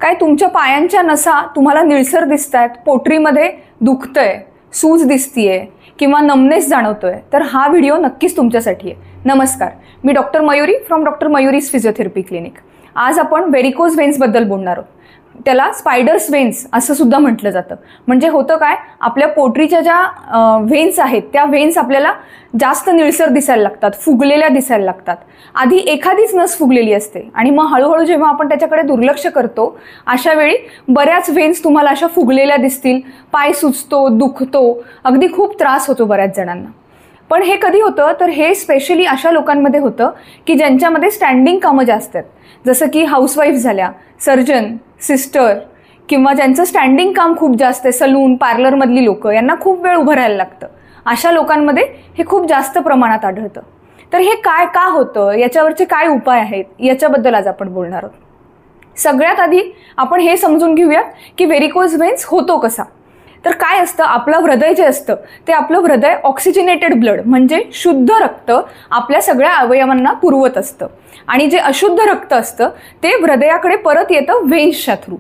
काय तुमच्या पायांच्या नसा तुम्हाला निळसर दिसतायत, पोटरीमध्ये दुखतंय, सूज दिसतीये किंवा नमनेस जाणवतोय, तर हा व्हिडिओ नक्कीच तुमच्यासाठी आहे. नमस्कार, मी doctor Mayuri from doctor Mayuri's physiotherapy clinic. आज आपण व्हेरिकोज व्हेन्सबद्दल बोलणार आहोत. त्याला स्पायडर्स व्हेन्स असं सुद्धा म्हटलं जातं. म्हणजे होतं काय, आपल्या पोटरीच्या ज्या व्हेन्स आहेत त्या व्हेन्स आपल्याला जास्त निळसर दिसायला लागतात, फुगलेल्या दिसायला लागतात. आधी एखादीच नस फुगलेली असते आणि मग हळूहळू जेव्हा आपण त्याच्याकडे दुर्लक्ष करतो, अशा वेळी बऱ्याच व्हेन्स तुम्हाला अशा फुगलेल्या दिसतील, पाय सुचतो, दुखतो, अगदी खूप त्रास होतो बऱ्याच जणांना. पण हे कधी होतं, तर हे स्पेशली अशा लोकांमध्ये होतं की ज्यांच्यामध्ये स्टँडिंग कामं जास्त आहेत, जसं की हाऊसवाईफ झाल्या, सर्जन, सिस्टर, किंवा ज्यांचं स्टँडिंग काम खूप जास्त आहे, सलून पार्लरमधली लोकं, यांना खूप वेळ उभं राहायला लागतं. अशा लोकांमध्ये हे खूप जास्त प्रमाणात आढळतं. तर हे काय का होतं, याच्यावरचे काय उपाय आहेत, याच्याबद्दल आज आपण बोलणार आहोत. सगळ्यात आधी आपण हे समजून घेऊयात की व्हेरिकोज व्हेन्स होतो कसा. तर काय असतं, आपलं हृदय जे असतं ते आपलं हृदय ऑक्सिजनेटेड ब्लड म्हणजे शुद्ध रक्त आपल्या सगळ्या अवयवांना पुरवत असतं, आणि जे अशुद्ध रक्त असतं ते हृदयाकडे परत येतं व्हेन्सच्या थ्रू.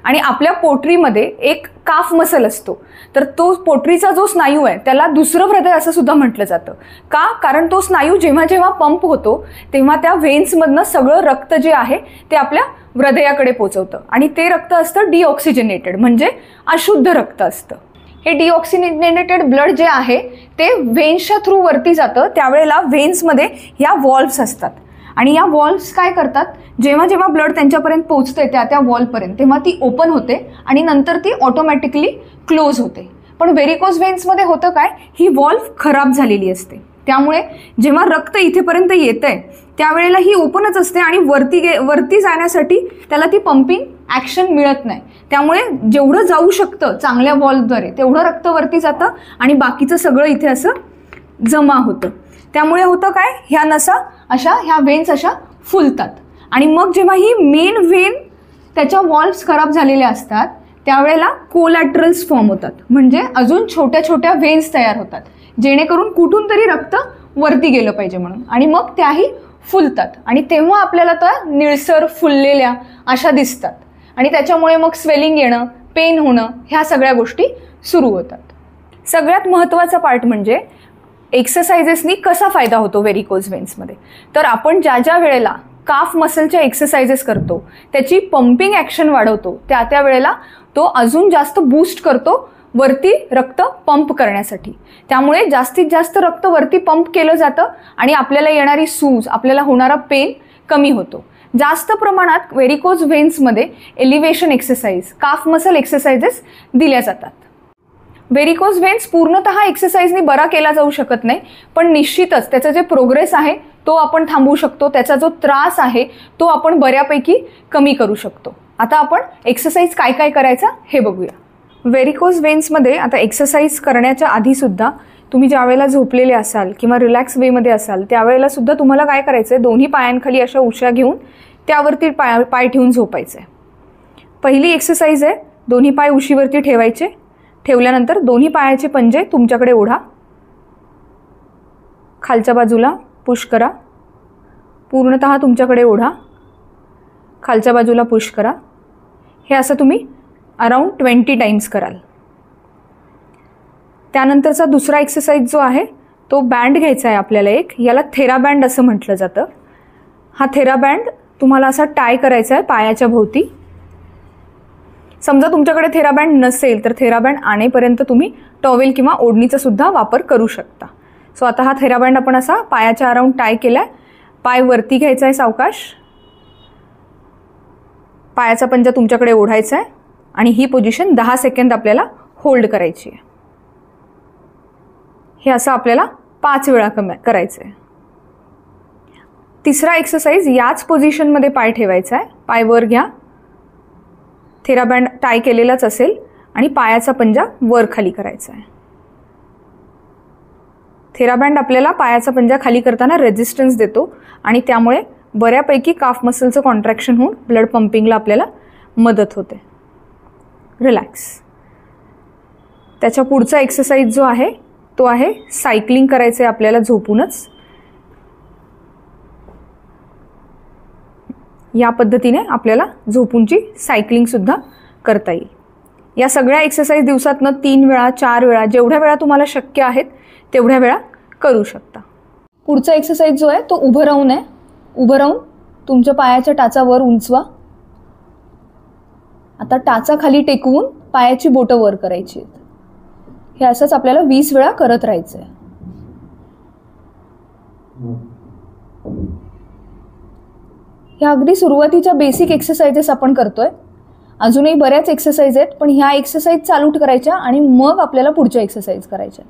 आणि आपल्या पोटरीमध्ये एक काफ मसल असतो, तर तो पोटरीचा जो स्नायू आहे त्याला दुसरं हृदय असं सुद्धा म्हटलं जातं. का? कारण तो स्नायू जेव्हा जेव्हा पंप होतो तेव्हा त्या व्हेन्समधनं सगळं रक्त जे आहे ते आपल्या हृदयाकडे पोचवतं, आणि ते रक्त असतं डिऑक्सिजनेटेड म्हणजे अशुद्ध रक्त असतं. हे डिऑक्सिजनेटेड ब्लड जे आहे ते व्हेन्सच्या थ्रू वरती जातं. त्यावेळेला व्हेन्समध्ये ह्या वॉल्व्स असतात, आणि या वॉल्व्स काय करतात, जेव्हा जेव्हा ब्लड त्यांच्यापर्यंत पोहोचते त्या वॉलपर्यंत, तेव्हा ती ओपन होते आणि नंतर ती ऑटोमॅटिकली क्लोज होते. पण व्हेरिकोज व्हेन्समध्ये होतं काय, ही वॉल्व खराब झालेली असते. त्यामुळे जेव्हा रक्त इथेपर्यंत येतंय त्यावेळेला ही ओपनच असते आणि वरती जाण्यासाठी त्याला ती पंपिंग ॲक्शन मिळत नाही. त्यामुळे जेवढं जाऊ शकतं चांगल्या वॉल्वद्वारे तेवढं रक्त वरती जातं आणि बाकीचं सगळं इथे असं जमा होतं. त्यामुळे होतं काय, ह्या नसा ह्या व्हेन्स अशा फुलतात, आणि मग जेव्हा ही मेन व्हेन त्याच्या वॉल्व्स खराब झालेल्या असतात त्यावेळेला कोलॅटरल्स फॉर्म होतात, म्हणजे अजून छोट्या छोट्या व्हेन्स तयार होतात जेणेकरून कुठून तरी रक्त वरती गेलं पाहिजे म्हणून, आणि मग त्याही फुलतात आणि तेव्हा आपल्याला त्या निळसर फुललेल्या अशा दिसतात, आणि त्याच्यामुळे मग स्वेलिंग येणं, पेन होणं, ह्या सगळ्या गोष्टी सुरू होतात. सगळ्यात महत्त्वाचा पार्ट म्हणजे एक्सरसाइजेसनी कसा फायदा होतो व्हेरिकोज व्हेन्समध्ये. तर आपण ज्या ज्या वेळेला काफ मसलच्या एक्सरसाइजेस करतो त्याची पंपिंग ॲक्शन वाढवतो, त्या वेळेला तो अजून जास्त बूस्ट करतो वरती रक्त पंप करण्यासाठी. त्यामुळे जास्तीत जास्त रक्त वरती पंप केलं जातं आणि आपल्याला येणारी सूज, आपल्याला होणारा पेन कमी होतो. जास्त प्रमाणात व्हेरिकोज व्हेन्समध्ये elevation exercise, calf muscle exercises दिल्या जातात. व्हेरिकोज व्हेन्स पूर्णतः एक्सरसाइजनी बरा केला जाऊ शकत नाही, पण निश्चितच त्याचा जे प्रोग्रेस आहे तो आपण थांबवू शकतो, त्याचा जो त्रास आहे तो आपण बऱ्यापैकी कमी करू शकतो. आता आपण एक्सरसाइज काय काय करायचा हे बघूया. व्हेरिकोज व्हेन्समध्ये आता एक्सरसाइज करण्याच्या आधीसुद्धा तुम्ही ज्या वेळेला झोपलेले असाल किंवा रिलॅक्स वेमध्ये असाल त्यावेळेला सुद्धा तुम्हाला काय करायचं आहे, दोन्ही पायांखाली अशा उशा घेऊन त्यावरती पाय ठेवून झोपायचं आहे. पहिली एक्सरसाइज आहे, दोन्ही पाय उशीवरती ठेवायचे. ठेवल्यानंतर दोन्ही पायाचे पंजे तुमच्याकडे ओढा, खालच्या बाजूला पुश करा, पूर्णतः तुमच्याकडे ओढा, खालच्या बाजूला पुश करा. हे असं तुम्ही अराउंड 20 टाइम्स कराल. त्यानंतरचा दुसरा एक्सरसाइज जो आहे तो बँड घ्यायचा आहे आपल्याला एक, याला थेराबँड असं म्हटलं जातं. हा थेराबँड तुम्हाला असा टाय करायचा आहे पायाच्या भोवती. समजा तुमच्याकडे थेराबँड नसेल तर थेराबँड आणेपर्यंत तुम्ही टॉवेल किंवा ओढणीचा सुद्धा वापर करू शकता. सो आता हा थेराबँड आपण असा पायाच्या अराउंड टाय केला आहे. पाय वरती घ्यायचा आहे सावकाश, पायाचा पंजा तुमच्याकडे ओढायचा आहे आणि ही पोझिशन 10 सेकंद आपल्याला होल्ड करायची आहे. हे असं आपल्याला 5 वेळा करायचं आहे. तिसरा एक्सरसाइज, याच पोझिशनमध्ये पाय ठेवायचा आहे, पाय वर घ्या, थेराबँड टाय केलेलाच असेल आणि पायाचा पंजा वर खाली करायचा आहे. थेराबँड आपल्याला पायाचा पंजा खाली करताना रेजिस्टन्स देतो आणि त्यामुळे बऱ्यापैकी काफ मसलचं कॉन्ट्रॅक्शन होऊन ब्लड पंपिंगला आपल्याला मदत होते. रिलॅक्स. त्याच्या पुढचा एक्सरसाइज जो आहे तो आहे सायकलिंग करायचं आहे आपल्याला झोपूनच. या पद्धतीने आपल्याला झोपूनची सायकलिंगसुद्धा करता येईल. या सगळ्या एक्सरसाइज दिवसातनं 3 वेळा 4 वेळा जेवढ्या वेळा तुम्हाला शक्य आहेत तेवढ्या वेळा करू शकता. पुढचा एक्सरसाइज जो आहे तो उभं राहून आहे. उभं राहून तुमच्या पायाच्या टाचा वर उंचवा. आता टाचा खाली टेकवून पायाची बोटं वर करायची. हे असंच आपल्याला 20 वेळा करत राहायचंय. ह्या अगदी सुरुवातीच्या बेसिक एक्सरसाइजेस आपण करतोय. अजूनही बऱ्याच एक्सरसाइज आहेत, पण ह्या एक्सरसाइज चालू करायच्या आणि मग आपल्याला पुढच्या एक्सरसाइज करायच्या.